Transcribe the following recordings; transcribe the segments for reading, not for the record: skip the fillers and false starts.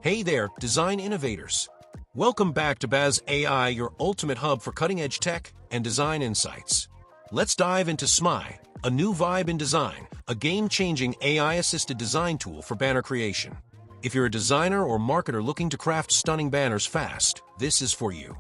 Hey there, design innovators. Welcome back to Baz AI, your ultimate hub for cutting-edge tech and design insights. Let's dive into Smmai, a new vibe in design, a game-changing AI-assisted design tool for banner creation. If you're a designer or marketer looking to craft stunning banners fast, this is for you.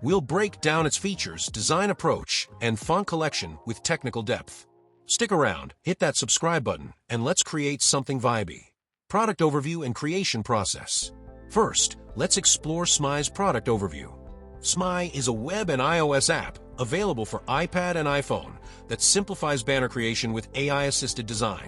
We'll break down its features, design approach, and font collection with technical depth. Stick around, hit that subscribe button, and let's create something vibey. Product overview and creation process. First, let's explore Smmai's product overview. Smmai is a web and iOS app available for iPad and iPhone that simplifies banner creation with AI-assisted design.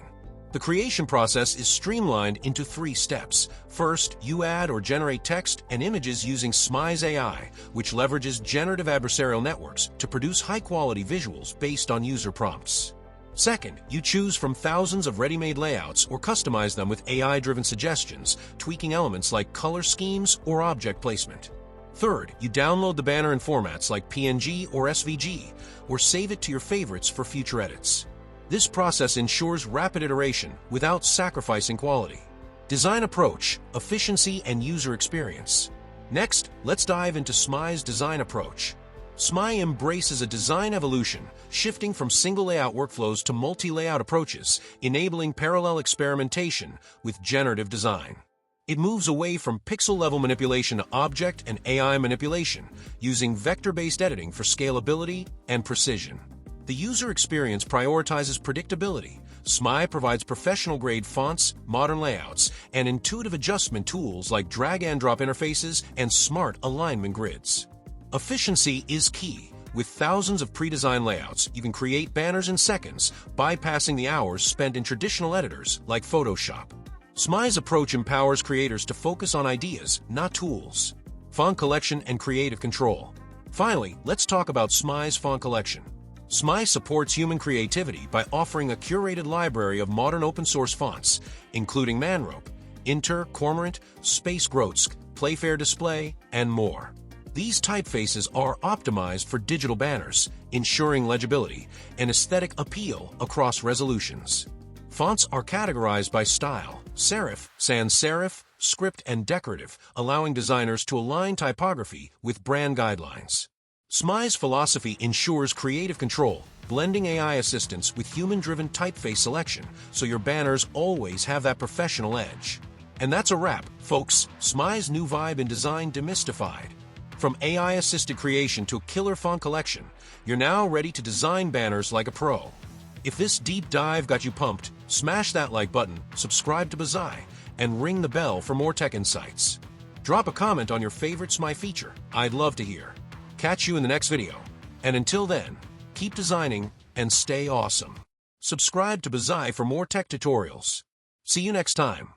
The creation process is streamlined into 3 steps. First, you add or generate text and images using Smmai's AI, which leverages generative adversarial networks to produce high-quality visuals based on user prompts. Second, you choose from thousands of ready-made layouts or customize them with AI-driven suggestions, tweaking elements like color schemes or object placement. Third, you download the banner in formats like PNG or SVG, or save it to your favorites for future edits. This process ensures rapid iteration without sacrificing quality. Design approach, efficiency, and user experience. Next, let's dive into Smmai's design approach. Smmai embraces a design evolution, shifting from single layout workflows to multi-layout approaches, enabling parallel experimentation with generative design. It moves away from pixel-level manipulation to object and AI manipulation, using vector-based editing for scalability and precision. The user experience prioritizes predictability. Smmai provides professional-grade fonts, modern layouts, and intuitive adjustment tools like drag-and-drop interfaces and smart alignment grids. Efficiency is key. With thousands of pre-designed layouts, you can create banners in seconds, bypassing the hours spent in traditional editors like Photoshop. Smmai's approach empowers creators to focus on ideas, not tools. Font collection and creative control. Finally, let's talk about Smmai's font collection. Smmai supports human creativity by offering a curated library of modern open-source fonts, including Manrope, Inter, Cormorant, Space Grotsk, Playfair Display, and more. These typefaces are optimized for digital banners, ensuring legibility and aesthetic appeal across resolutions. Fonts are categorized by style: serif, sans serif, script, and decorative, allowing designers to align typography with brand guidelines. Smmai's philosophy ensures creative control, blending AI assistance with human-driven typeface selection, so your banners always have that professional edge. And that's a wrap, folks. Smmai's new vibe in design demystified. From AI-assisted creation to a killer font collection, you're now ready to design banners like a pro. If this deep dive got you pumped, smash that like button, subscribe to Bazai, and ring the bell for more tech insights. Drop a comment on your favorite Smmai feature. I'd love to hear. Catch you in the next video. And until then, keep designing and stay awesome. Subscribe to Bazai for more tech tutorials. See you next time.